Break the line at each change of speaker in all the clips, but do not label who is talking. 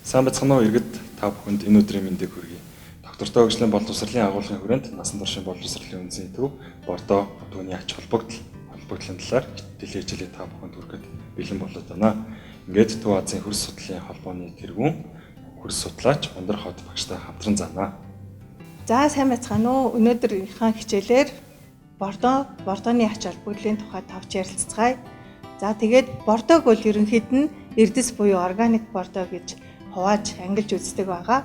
Сайн байцгаана уу иргэд та бүхэнд энэ өдрийн мэндийг хүргэе. Доктортой хөгжлийн боловсролын агуулгын хүрээнд насан туршийн боловсролын үндэсний төв Бордоо түүний ач холбогдлын талаар дэлхийн хичээлийг та бүхэнд хүргэхэд бэлэн болоод байна. Ингээд Төв Азийн хөрс судлалын холбооны тэргүүн хөрс судлаач Ундар хот багштай хамтран заана.
За сайн байцгаана уу. Өнөөдрийнхээ хичээлээр Бордооны ач холбогдлын тухай тавч ярилцгаая. За тэгээд Бордог бол ерөнхийд нь эрдэс буюу органик бордоо гэж хувааж ангилж үздэг байгаа.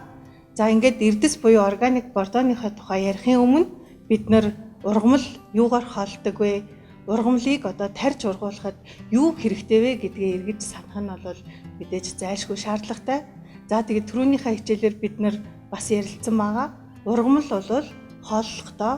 За ингээд эрдэс буюу органик бордооныхоо тухай ярихын өмнө бид нэр ургамал юугаар хоолдог вэ? Ургамлыг тарьж ургуулахад юу хэрэгтэй вэ гэдгээ эргэж санах нь бол мэдээж зайлшгүй шаардлагатай. За тэгээд түрүүнийхээ хичээлээр бид нэр бас ярилцсан байгаа. Ургамал бол хооллохдоо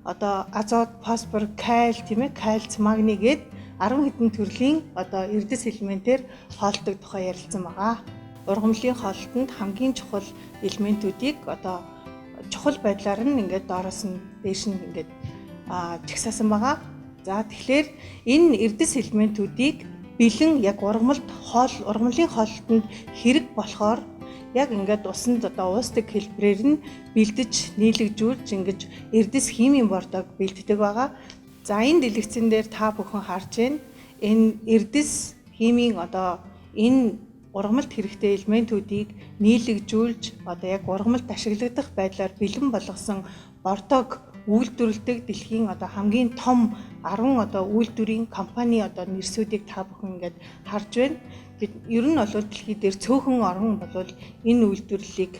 азот, фосфор, каль, кальц, магний гээд 10 хэдэн төрлийн эрдэс элементээр хоолдог тухай ярилцсан байгаа. Ургамлын хоолтонд хамгийн чухал элементүүдийг чухал байдлаар нь ингээд доороос нь дээш нь ингээд жагсаасан байгаа. За тэгэхээр энэ эрдэс элементүүдийг бэлэн яг ургамлын хоолтонд хэрэг болохоор яг ингээд усанд уусдаг хэлбэрээр нь бэлдэж, нийлэгжүүлж ингэж эрдэс химийн бордог бэлддэг байгаа. За энэ дэлгэцэн дээр та бүхэн харж байна. Энэ эрдэс химийн энэ ургамалд хэрэгтэй элементүүдийг нийлэгжүүлж яг ургамалд ашиглагдах байдлаар бэлэн болгосон бордог үйлдвэрлэдэг дэлхийн хамгийн том 10 үйлдвэрийн компани нэрсүүдийг та бүхэн ингээд харж байна. Бид ер нь бол дэлхий дээр цөөхөн орн бол энэ үйлдвэрлэлийг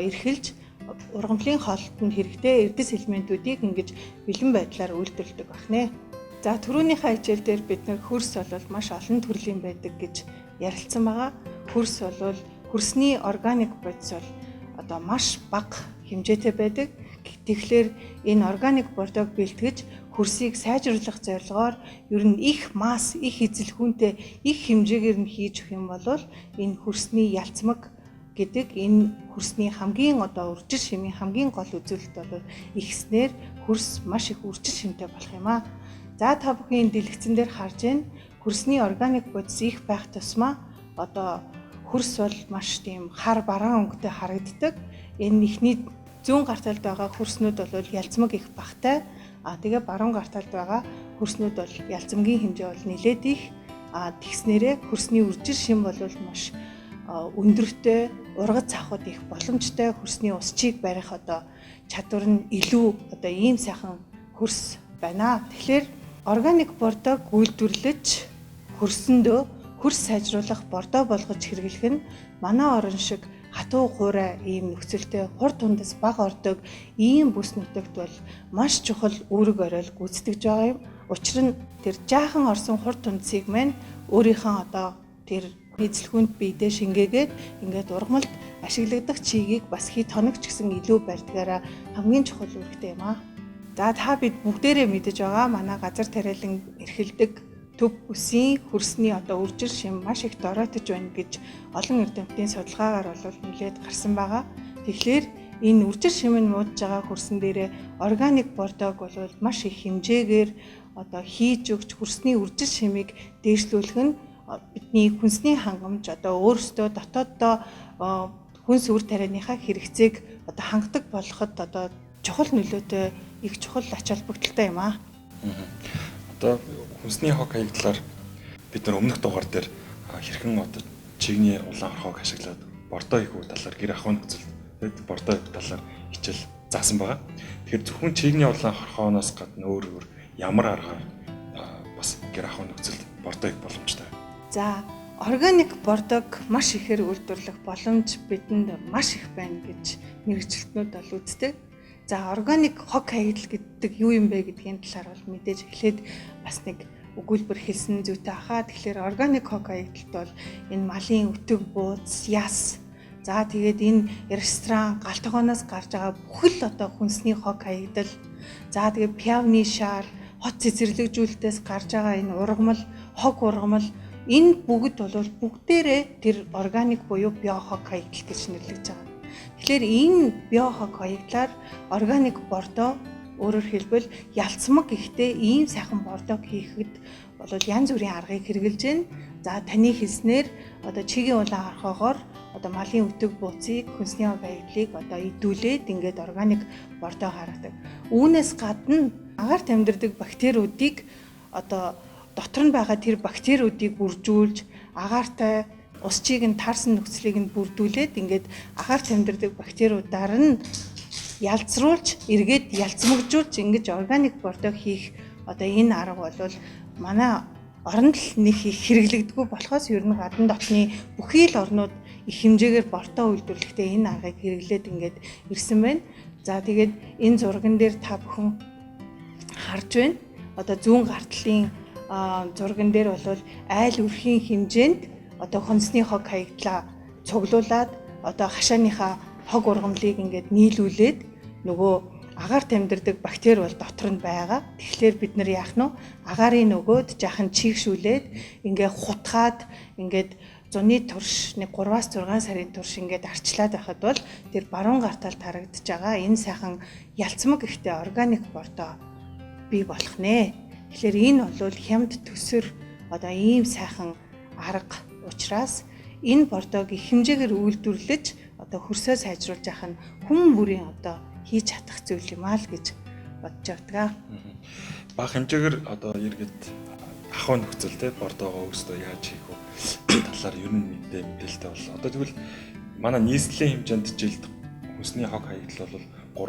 эрхэлж ургамлын хоолтонд хэрэгтэй эрдэс элементүүдийг ингэж бэлэн байдлаар үйлдвэрлэдэг байна. За түрүүнийхээ хичээл дээр бид хөрс бол маш олон төрлийн байдаг гэж ярилцсан байгаа. Хөрс бол хөрсний органик бодис бол маш бага хэмжээтэй байдаг. Тэгэхээр энэ органик бордог бэлтгэж хөрсийг сайжруулах зорилгоор ер нь их масс, их эзэл хүнтэй, их хэмжээгээр нь хийж өгөх юм бол энэ хөрсний ялцмаг гэдэг энэ хөрсний хамгийн үржил шимийн хамгийн гол үзүүлэлт бол ихснээр хөрс маш их үржил шимтэй болох юм аа. За та бүхэн энэ дэлгэцэн дээр харж байна. Хөрсний органик бодис их байх тусмаа хөрс бол маш тийм хар бараан өнгөтэй харагддаг. Энэ ихний зүүн гарталд байгаа хөрснүүд бол ялцмаг их багтай. Тэгээ баруун гарталд байгаа хөрснүүд бол ялцмгийн хэмжээ бол нэлээд их. Тэгснээрээ хөрсний үржил шим бол маш өндөртэй, ургац авахд их боломжтой, хөрсний усчийг барих чадвар нь илүү ийм сайхан хөрс байна. Тэгэхээр органик бордог үйлдвэрлэж хөрсөндөө хөрс сайжруулах бордоо болгож хэрэглэх нь манай орн шиг хатуу хуурай ийм нөхцөлтэй хурд тундас бага ордог ийм бүс нутагт бол маш чухал үүрэг оройл гүйцэтгэж байгаа юм. Учир нь тэр жаахан орсон хурд тундсыг маань өөрийнхөө тэр эзэлхүүнд биедээ шингээгээд ингээд ургамалд ашиглагдах чигийг бас хэд хоног ч гэсэн илүү барьдгаараа хамгийн чухал үүрэгтэй юм аа. За та бид бүгдээрээ мэдэж байгаа манай газар тариалан эрхэлдэг төв бүсийн хөрсний үржил шим маш их дороотож байна гэж олон эрдэмтдийн судалгаагаар бол нэлээд гарсан байгаа. Тэгэхээр энэ үржил шим нь муудж байгаа хөрсөн дээрээ органик бордог бол маш их хэмжээгээр хийж өгч хөрсний үржил шимийг дээшлүүлэх нь бидний хүнсний хангамж өөрсдөө дотооддоо хүнс үр тарианыхаа хэрэгцээг хангадаг болоход чухал нөлөөтэй их чухал ач холбогдолтой юм аа.
Хүнсний хог хаягдлаар бид нар өмнөх дугаар дээр хэрхэн чигний улаан хорхоог ашиглаад бордоо хийх талаар гэр ахуйн нөхцөлд бордоо хийх талаар хичээл заасан байгаа. Тэгэхээр зөвхөн чигний улаан хорхооноос гадна өөр ямар аргаар бас гэр ахуйн нөхцөлд бордоо хийх боломжтой.
За органик бордог маш ихээр үйлдвэрлэх боломж бидэнд маш их байна гэж мэргэжилтнүүд бол үздэг. За органик хог хаягдал гэдэг юу юм бэ гэдгийн талаар бол мэдээж эхлээд бас нэг өгүүлбэр хэлсэн зүйтэй хаа. Тэгэхээр органик хог хаягдалт бол энэ малын өтөг, бууз, яс. За тэгээд энэ ресторан, галт тогооноос гарч байгаа бүхэл хүнсний хог хаягдал. За тэгээд пиавны шаар, хот цэцэрлэгжүүлэлтээс гарч байгаа энэ ургамал, хог ургамал энэ бүгд бол бүгдээрээ тэр органик буюу био хог хаягдал гэж нэрлэгдэж байгаа. Тэгэхээр энэ био хог хаягдлаар органик бордоо өөрөөр хэлбэл ялцмаг ихтэй ийм сайхан бордог хийхэд бол янз бүрийн аргыг хэрэгжилж байна. За таны хэлснээр чигийн улаан хорхоогоор одоо малын өтөг бууцыг хүнсний хог хаягдлыг одоо идүүлээд ингээд органик бордоо гаргадаг. Үүнээс гадна агаарт амьдардаг бактериудыг одоо дотор нь байгаа тэр бактериудыг бүржүүлж агаартай усчийг нь таарсан нөхцөлийг нь бүрдүүлээд ингээд агаарт амьдардаг бактериудаар нь ялцруулж эргээд ялцмагжуулж ингэж органик бордоо хийх одоо энэ арга бол манай оронд л нэг их хэрэглэгдэггүй болохоос ер нь гадны дотны бүхий л орнууд их хэмжээгээр бордоо үйлдвэрлэхдээ энэ аргыг хэрэглээд ингээд ирсэн байна. За тэгээд энэ зурган дээр та бүхэн харж байна. Одоо зүүн гартлын зурган дээр бол айл өрхийн хэмжээнд одоо хүнсний хог хаягдлаа цуглуулад одоо хашааныхаа хог ургамлыг ингээд нийлүүлээд нөгөө агаарт амьдардаг бактери бол дотор нь байгаа. Тэгэхээр бид нар яах нь агаарын нөгөөд жаахан чийгшүүлээд ингээд хутгаад ингээд зуны турш нэг 3-6 сарын турш ингээд арчлаад байхад бол тэр баруун гартал тарагдж байгаа энэ сайхан ялцмаг ихтэй органик бордоо бий болох нэ. Тэгэхээр энэ бол хямд төсөр одоо ийм сайхан арга учраас энэ бордоог их хэмжээгээр үйлдвэрлэж одоо хөрсөө сайжруулж яхах нь хүн бүрийн одоо хийж чадах зүйл юм аа л гэж бодож байгаа.
Бага хэмжээгээр одоо эргээд ахуй нөхцөл те бордоогоо өөрсдөө яаж хийх вэ талаар ер нь мэдээлэлтэй бол одоо тэгвэл манай нийслэлийн хэмжээнд жилд хүнсний хог хаягдал бол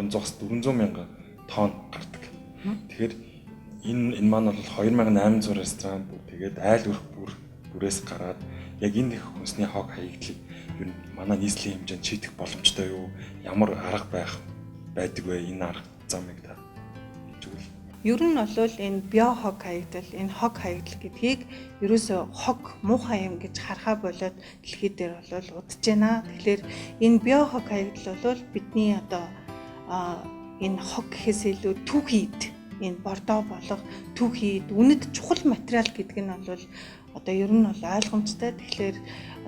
300-аас 400 мянган тонн гардаг. Тэгэхээр энэ маань бол 2800 ресторан бүр тэгээд айл бүрээс гараад яг энэ хүнсний хог хаягдлыг ер нь манай нийслэлийн хэмжээнд шийдэх боломжтой юу? Ямар арга байдаг вэ энэ арга замыг та хэлчихвэл.
Ер нь бол энэ био хог хаягдал, энэ хог хаягдал гэдгийг ерөөсөө хог муухай юм гэж харахаа болоод дэлхий дээр бол удаж байна. Тэгэхээр энэ био хог хаягдал бол бидний одоо энэ хог гэхээс илүү түүхийд энэ бордоо болох түүхийд үнэт чухал материал гэдэг нь бол одоо ер нь бол ойлгомжтой. Тэгэхээр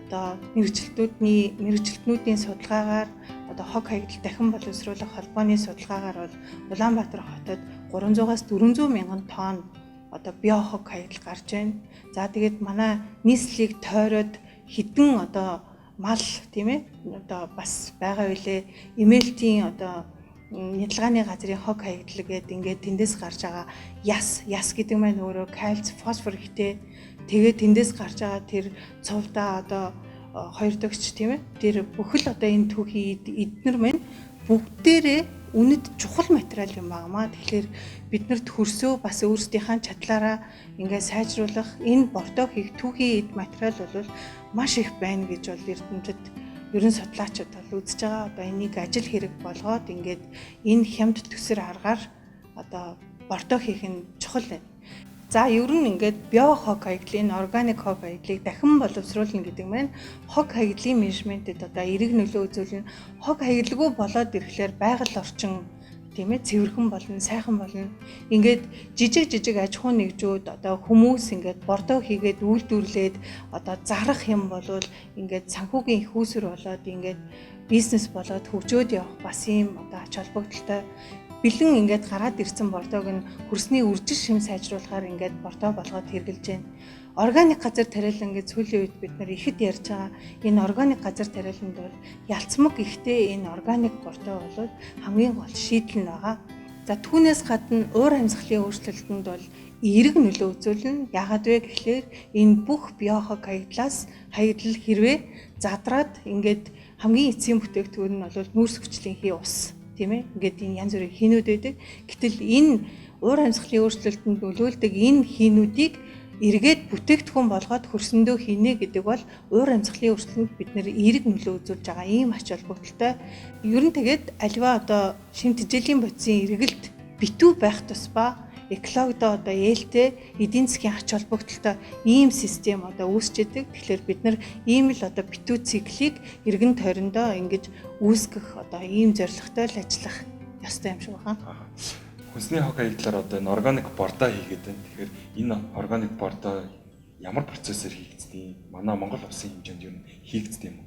одоо мэрэгчлэтнүүдийн судалгаагаар одоо хог хаягдал дахин боловсруулах холбооны судалгаагаар бол Улаанбаатар хотод 300-аас 400 мянган тонн одоо био хог хаягдал гарч байна. За тэгээд манай нийслэлийг тойроод хідэн одоо мал тийм ээ одоо бас байгаа үлээ эмээлтийн одоо нядалгааны газрын хог хаягдал гэдэг ингээд тэндээс гарч байгаа яс гэдэг маань өөрөө кальц, фосфор ихтэй. Тэгээд тэндээс гарч байгаа тэр цувдаа одоо хоёр дөгч тийм ээ тэр бүхэл одоо энэ түүхий эднэр маань бүгдээрээ үнэт чухал материал юм байнамаа. Тэгэхээр биднэрт хөрсөө бас өөрсдийнхээ чадлаараа ингээд сайжруулах энэ бордоо хийх түүхий эд материал бол маш их байна гэж бол эрдэмтэд ерөн судлаачид бол үзэж байгаа. Одоо энийг ажил хэрэг болгоод ингээд энэ хямд төсөр аргаар одоо бордоо хийх нь чухал байна. За ер нь ингээд био хог хаягдлын органик хог хаягдлыг дахин боловсруулна гэдэг маань хог хаягдлын менежментэд одоо эерэг нөлөө үзүүлнэ. Хог хаягдалгүй болоод ирэхлээр байгаль орчин тийм ээ цэвэрхэн болно, сайхан болно. Ингээд жижиг аж ахуй нэгжүүд одоо хүмүүс ингээд бордоо хийгээд үйлдвэрлээд одоо зарах юм болвол ингээд санхүүгийн их үүсвэр болоод ингээд бизнес болоод хөгжөөд явах бас юм одоо ач холбогдолтой бэлэн ингээд гараад ирсэн бордоог нь хөрсний үржил шим сайжруулахаар ингээд бордоо болгоод хэрэгжилж байна. Органик газар тариалан гэж сүүлийн үед бид нар ихэд ярьж байгаа. Энэ органик газар тариаланд бол ялцмаг ихтэй энэ органик бордоо бол хамгийн гол шийдэл нь байгаа. За түүнээс гадна уур амьсгалын өөрчлөлтөнд бол эерэг нөлөө үзүүлнэ. Яагаад вэ гэхлээр энэ бүх био хог хаягдлаас хаягдал хэрвээ задраад ингээд хамгийн эцсийн бүтээгдэхүүн нь бол нүүрс хүчлийн ус тийм ээ ингээд энэ янз бүрийн хийнүүд байдаг. Гэтэл энэ уур амьсгалын өөрчлөлтөнд нөлөөлдөг энэ хийнүүдийг эргээд бүтээгдэхүүн болгоод хөрсөндөө хийнэ гэдэг бол уур амьсгалын өөрчлөлтөнд бид нэр эерэг нөлөө үзүүлж байгаа ийм ач холбогдолтой. Ер нь тэгээд аливаа одоо шимт тэжээлийн бодисын эргэлт битүү байх тусмаа экологидоо одоо ээлтэй эдийн засгийн ач холбогдолтой ийм систем одоо үүсч идэг. Тэгэхээр бид нар ийм л одоо битүү циклийг эргэн тойрондоо ингэж үүсгэх одоо ийм зорилготой л ажиллах ёстой юм шиг байна.
Хүнсний хог хаягдлаар одоо энэ органик бордоо хийгээд байна. Тэгэхээр энэ органик бордоо ямар процессор хийгддэг? Манай Монгол улсын хэмжээнд юу хийгддэг юм?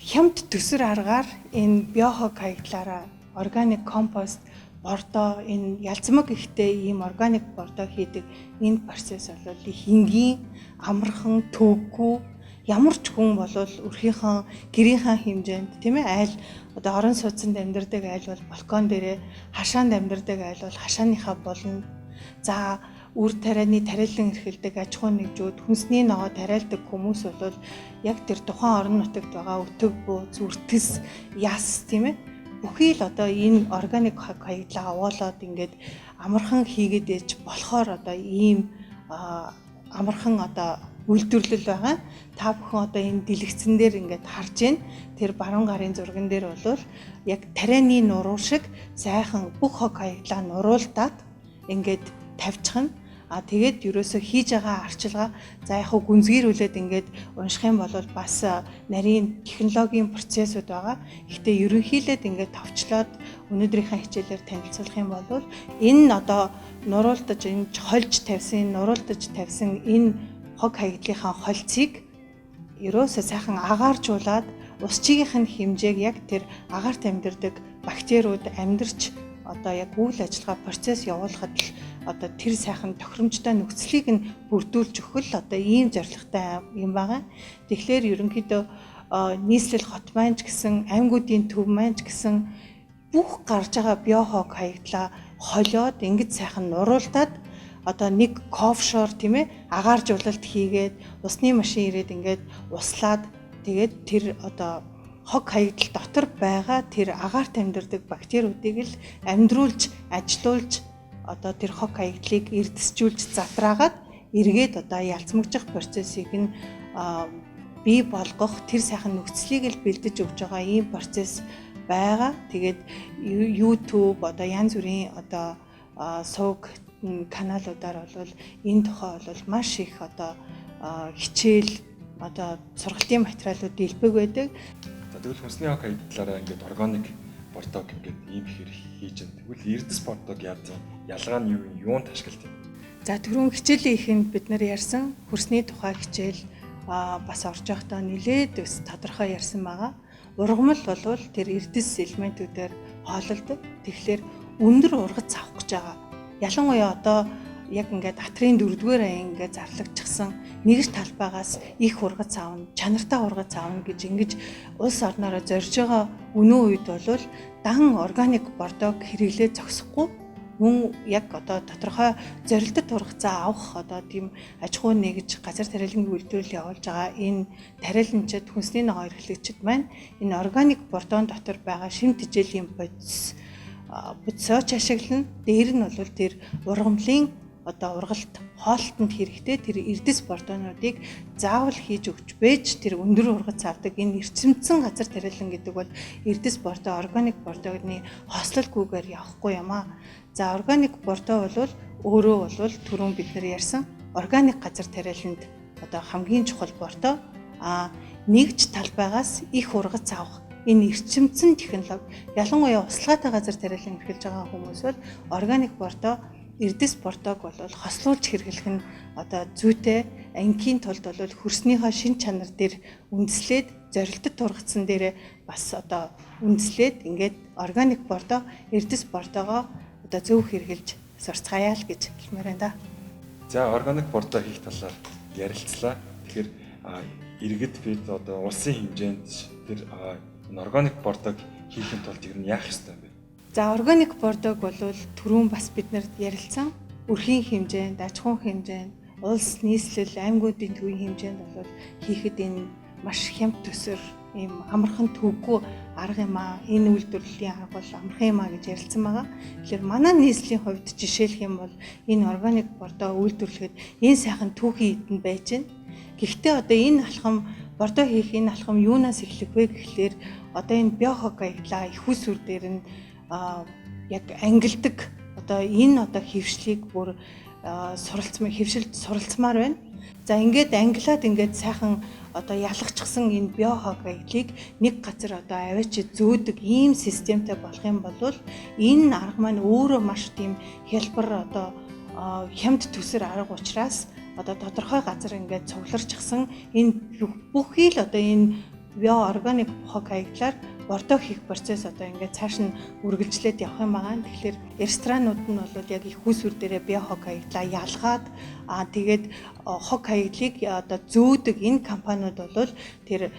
Хямд төсөр аргаар энэ био хог хаягдлаараа органик компост бордоо энэ ялцмаг ихтэй ийм органик бордоо хийдэг энэ процесс бол их энгийн, амархан, төвөггүй, ямар ч хүн болвол өрхийнхөө гэрийнхаа хэмжээнд тийм ээ айл одоо орон сууцнд амьдардаг айл бол балкон дээрээ хашаанд амьдардаг айл бол хашааныхаа болно. За үр тарианы тариалан эрхэлдэг аж ахуй нэгжүүд хүнсний ногоо тариалдаг хүмүүс бол яг тэр тухайн орон нутагт байгаа өтөг бууз үртэс яс тийм ээ бүхий л одоо энэ органик хаягдлаа овоолоод ингээд амархан хийгээд ээж болохоор одоо ийм амархан одоо үйлдвэрлэл байгаа. Та бүхэн одоо энэ дэлгэцэн дээр ингээд харж байна. Тэр баруун гарын зурган дээр бол яг тарианы нуруу шиг сайхан бүх хог хаягдлаа нуруулдаад ингээд тавьчихна. Тэгээд ерөөсөө хийж байгаа арчилгаа за яг хөө гүнзгийрүүлээд ингээд унших юм бол бас нарийн технологийн процессууд байгаа. Гэхдээ ерөнхийдөө ингээд товчлоод өнөөдрийнхээ хичээлээр танилцуулах юм бол энэ одоо нуруулдаж энэ хольж тавьсан энэ хог хаягдлынхаа хольцыг ерөөсөө сайхан агааржуулаад усчигийнх нь хэмжээг яг тэр агаарт амьдардаг бактериуд амьдарч одоо яг үйл ажиллагаа процесс явуулахад л одоо тэр сайхан тохиромжтой нөхцөлийг нь бүрдүүлж өгөх л одоо ийм зорилготой юм байгаа. Тэгэхээр ерөнхийдөө нийслэл хот маань ч гэсэн аймагуудын төв маань ч гэсэн бүх гарч байгаа биохог хаягдлаа холиод ингэж сайхан нуруулдаад одоо нэг кофшор тийм ээ агааржуулалт хийгээд усны машин ирээд ингээд услаад тэгээд тэр одоо хог хаягдал дотор байгаа тэр агаарт амьдардаг бактериудыг л амьдруулж ажилуулж одоо тэр хог хаягдлыг эрдэсжүүлж задраагаад эргээд одоо ялцмагжих процессыг нь бий болгох тэр сайхан нөхцөлийг л бэлдэж өгж байгаа ийм процесс байгаа. Тэгээд YouTube одоо янз бүрийн одоо сувг каналуудаар бол энэ тухай бол маш их одоо хичээл одоо сургалтын материалууд дэлбэг байдаг.
За тэгвэл хүнсний хог хаягдлаараа ингээд органик бордог ингээд ийм ихэр хийж байна. Тэгвэл эрдэс бордог яадын ялгаа нь юунд ашиглаж байна?
За түрүүн хичээлийн ихэнд бид нар ярьсан хөрсний тухай хичээл бас орж явахдаа нэлээд бас тодорхой ярьсан байгаа. Ургамал болвол тэр эрдэс элементүүдээр хоололдог. Тэгэхээр өндөр ургац авах гэж байгаа. Ялангуяа одоо яг ингээд атрын 4-р аян ингээд зарлагдчихсан нэгж талбайгаас их ургац аавна, чанартай ургац аавна гэж ингэж улс орнороо зорж байгаа өнөө үед бол дан органик бордог хэрэглээ зогсохгүй мөн яг одоо тодорхой зорилттой ургацаа авах одоо тийм аж ахуй нэгж газар тариалангийн үйлдвэрлэл явуулж байгаа энэ тариаланчид хүнсний ногоо эрхлэгчид маань энэ органик бордон дотор байгаа шим тэжээлийн бодисооч ашиглана. Дээр нь бол тэр ургамлын одоо ургалт хоолтонд хэрэгтэй тэр эрдэс бордонуудыг заавал хийж өгч бэж тэр өндөр ургац авдаг энэ эрчимцэн газар тариалан гэдэг бол эрдэс бордоо органик бордогны хослолгүйгээр явахгүй юм аа. За органик бордоо бол өөрөө бол түрүүн бид нар ярьсан органик газар тариаланд одоо хамгийн чухал бордоо нэгж талбайгаас их ургац авах энэ эрчимцэн технологи ялангуяа услаатай газар тариалан эрхэлж байгаа хүмүүс бол органик бордоо эрдэс бордог бол хослуулж хэрэглэх нь одоо зүйтэй ангийн тулд бол хөрснийхөө шин чанар дээр үндэслээд зорилттой тургацсан дээр бас одоо үндэслээд ингээд органик бордоо эрдэс бордоогоо одоо зөв хэрэглэж сурцгаая л гэж хэлмээр байна да.
За органик бордоо хийх талаар ярилцлаа. Тэгэхээр иргэд бид одоо улсын хэмжээнд тэр органик бордог хийхин тулд ер нь яах ёстой юм бэ?
За органик бордог бол түрүүн бас бид нарт ярилцсан өрхийн хэмжээнд, аж ахуйн хэмжээнд, улс нийслэл, аймагуудын төвийн хэмжээнд бол хийхэд энэ маш хямд төсөр ийм амархан төвгүй арга юм аа. Энэ үйлдвэрлэлийн арга бол амархан юм аа гэж ярилцсан байгаа. Тэгэхээр манай нийслэлийн хувьд жишээлх юм бол энэ органик бордоо үйлдвэрлэхэд энэ сайхан түүхий эдэн байж байна. Гэхдээ одоо энэ алхам бордоо хийх энэ алхам юунаас эхлэх вэ гэхлээр одоо энэ биохог хаягдлаа их усүр дээр нь яг ангилдаг одоо энэ одоо хөвшлийг бүр хөвшилд суралцмаар байна. За ингээд ангилаад ингээд сайхан одоо ялгчихсан энэ биохог хаягдлыг нэг газар одоо аваачид зөөдөг ийм системтэй болох юм бол энэ арга маань өөрөө маш тийм хялбар одоо хямд төсөр арга учраас одоо тодорхой газар ингээд цугларчихсан энэ бүхий л одоо энэ био органик хог хаягдлаар бордоо хийх процесс одоо ингээд цааш нь үргэлжлээд явах юм байгаа. Тэгэхээр ресторанууд нь бол яг их үүсвэр дээрээ био хог хаягдлаа ялгаад тэгээд хог хаягдлыг одоо зөөдөг энэ компаниуд бол тэр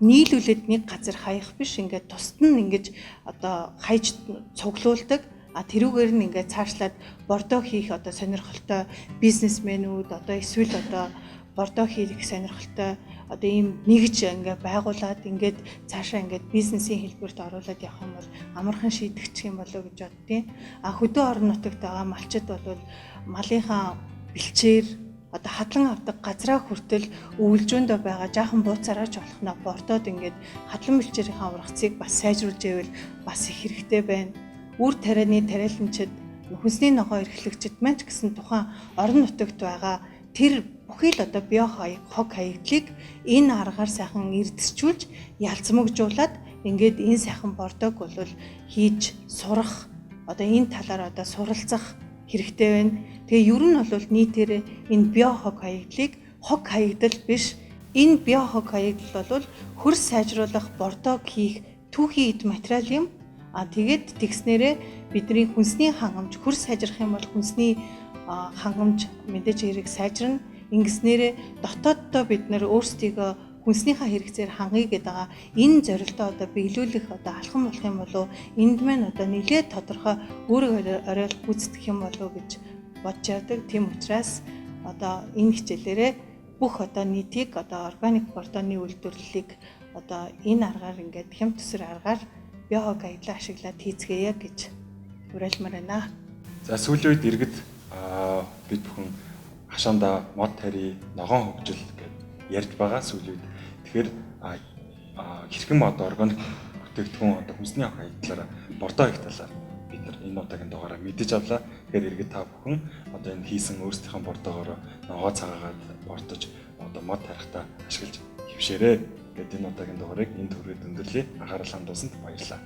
нийлүүлээд нэг газар хаях биш, ингээд тусад нь ингэж одоо хаяж цуглуулдаг. Тэрүүгээр нь ингээд цаашлаад бордоо хийх одоо сонирхолтой бизнесмэнүүд одоо эсвэл одоо бордоо хийх сонирхолтой одоо ийм нэгж ингээд байгуулад ингээд цаашаа ингээд бизнесийн хэлбэрт оруулаад явах юм бол амархан шийдэгдэх юм болоо гэж боддیں۔ Хөдөө орон нутагт байгаа малчид бол малынхаа бэлчээр одоо хадлан авдаг газраа хүртэл өвлжөөндөө байгаа жаахан бууцаараач болохноо бордоод ингээд хадлан бэлчээрийнхаа ургацыг бас сайжруулж ивэл бас их хэрэгтэй байна. Үр тарианы тариаланчид хүнсний ногоо эрхлэгчид маань ч гэсэн тухайн орон нутагт байгаа тэр бүхий л одоо био хог хаягдлыг энэ аргаар сайхан эрдэсчүүлж ялцмагжуулаад ингээд энэ сайхан бордог бол хийж сурах одоо энэ талаар одоо суралцах хэрэгтэй байна. Тэгээ ер нь бол нийтээрээ энэ био хог хаягдлыг хог хаягдал биш, энэ био хог хаягдал бол хөрс сайжруулах бордог хийх түүхий эд материал юм. Тэгээд тэгснээрээ бидний хүнсний хангамж хөрс сайжрах юм бол хүнсний хангамж мэдээж хэрэг сайжирна. Ингэснээрээ дотооддоо бид нэр өөрсдийгөө хүнснийхаа хэрэгцээр хангая гэдэг байгаа. Энэ зорилтоо одоо биелүүлэх одоо алхам болох юм болов энд маань одоо нэлээд тодорхой өөрөөр оройл гүйцэтгэх юм болов гэж бодж яадаг. Тийм учраас одоо энэ хичээлээрээ бүх одоо нийтийг одоо органик бордооны үйлдвэрлэлийг одоо энэ аргаар ингээд хэм төсөр аргаар био хог хаягдлаа ашиглаад хийцгээе гэж уриалмаар байна.
За сүүлийн үед иргэд бид бүхэн хашаанда мод тари, ногоон хөгжил гэж ярьж байгаа сүүлийн үед. Тэгэхээр хэрхэн одоо органик бүтээгдэхүүн одоо хүнсний хог хаягдлаараа бордоо хийх талаар бид нар энэ удаагийн дугаараа мэдэж авлаа. Тэгэхээр иргэд та бүхэн одоо энэ хийсэн өөрсдийнхөө бордоогоор ногоо цагаагаад бордож одоо мод тарихтаа ашиглаж хөвшөөрэй гэдэг энэ удаагийн дугаарыг энэ төрөйд өндөрлөе. Анхаарал хандуулсанд баярлалаа.